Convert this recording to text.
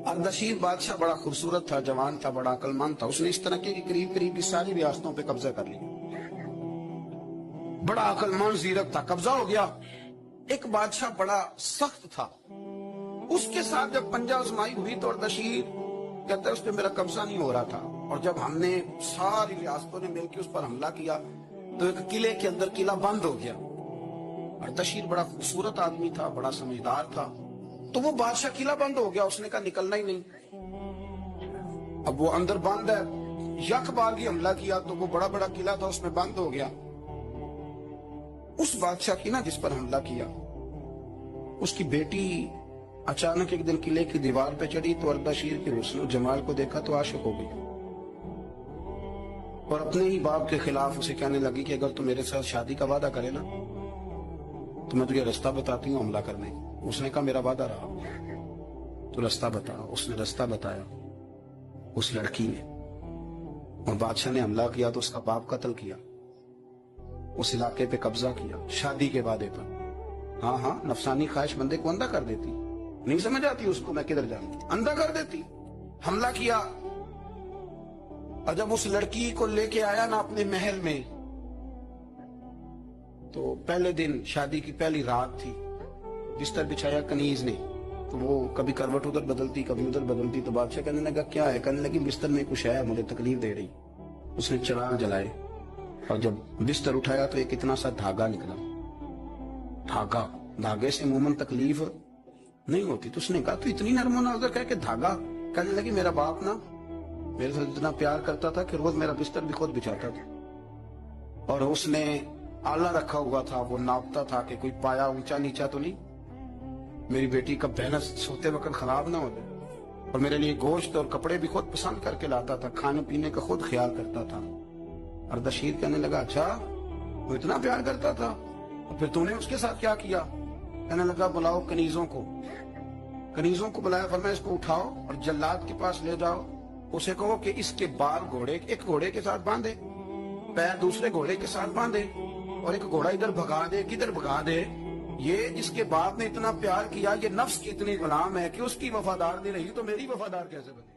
Ardashir بادشاہ بڑا خوبصورت تھا، جوان تھا، بڑا عقلمند تھا. اس نے اس طرح کے قریب قریب کی ساری ریاستوں پہ قبضہ کر لیا. بڑا عقلمند زیرک تھا، قبضہ ہو گیا. ایک بادشاہ بڑا سخت تھا، اس کے ساتھ جب پنجہ آزمائی ہوئی تو اردشیر کہتا ہے اس پہ میرا قبضہ نہیں ہو رہا تھا. اور جب ہم نے ساری ریاستوں نے مل کے اس پر حملہ کیا تو ایک قلعے کے اندر قلعہ بند ہو گیا. اردشیر بڑا خوبصورت آدمی تھا، بڑا سمجھدار تھا. تو وہ بادشاہ قلعہ بند ہو گیا، اس نے کہا نکلنا ہی نہیں. اب وہ اندر بند ہے، یک بار حملہ کیا تو وہ بڑا بڑا قلعہ تھا اس میں بند ہو گیا. اس بادشاہ کی نا جس پر حملہ کیا، اس کی بیٹی اچانک ایک دن قلعے کی دیوار پہ چڑھی تو اردشیر کے حسن و جمال کو دیکھا تو عاشق ہو گئی، اور اپنے ہی باپ کے خلاف اسے کہنے لگی کہ اگر تو میرے ساتھ شادی کا وعدہ کرے نا تو میں تجھے رستہ بتاتی ہوں حملہ کرنے. اس نے کہا میرا وعدہ رہا، تو رستہ بتا. اس نے رستہ بتایا اس لڑکی نے، اور بادشاہ نے حملہ کیا تو اس کا باپ قتل کیا، اس علاقے پہ قبضہ کیا شادی کے وعدے پر. ہاں نفسانی خواہش بندے کو اندھا کر دیتی، نہیں سمجھ آتی اس کو میں کدھر جاؤں، اندھا کر دیتی. حملہ کیا، اور جب اس لڑکی کو لے کے آیا نا اپنے محل میں تو پہلے دن شادی کی پہلی رات تھی، بستر بچھایا کنیز نے تو وہ کبھی کروٹ ادھر بدلتی کبھی ادھر بدلتی. تو بادشاہ کہنے لگا کیا ہے؟ کہنے لگی بستر میں کچھ ہے، مجھے تکلیف دے رہی. اس نے چراغ جلائے اور جب بستر اٹھایا تو ایک اتنا سا دھاگا نکلا. دھاگے سے عموماً تکلیف نہیں ہوتی. تو اس نے کہا تو اتنی نرم و نازک ہے کہ دھاگا. کہنے لگی میرا باپ نا میرے ساتھ اتنا پیار کرتا تھا کہ روز میرا بستر بھی خود بچھاتا تھا، اور اس نے آلہ رکھا ہوا تھا، وہ ناپتا تھا کہ کوئی پایا اونچا نیچا تو نہیں، میری بیٹی کا بہنا سوتے وقت خراب نہ ہو جائے. اور میرے لیے گوشت اور کپڑے بھی خود پسند کر کے لاتا تھا، کھانے پینے کا خود خیال کرتا تھا. اردشیر کہنے لگا اچھا وہ اتنا پیار کرتا تھا، اور پھر تو نے اس کے ساتھ کیا کیا؟ کہنے لگا بلاؤ کنیزوں کو بلایا، فرمایا اس کو اٹھاؤ اور جلاد کے پاس لے جاؤ. اسے کہو کہ اس کے بال ایک گھوڑے کے ساتھ باندھے، پیر دوسرے گھوڑے کے ساتھ باندھے، اور ایک گھوڑا ادھر بھگا دے کدھر بھگا دے. یہ جس کے باپ نے اتنا پیار کیا، یہ نفس کی اتنی غلام ہے کہ اس کی وفادار نہیں رہی تو میری وفادار کیسے بنے؟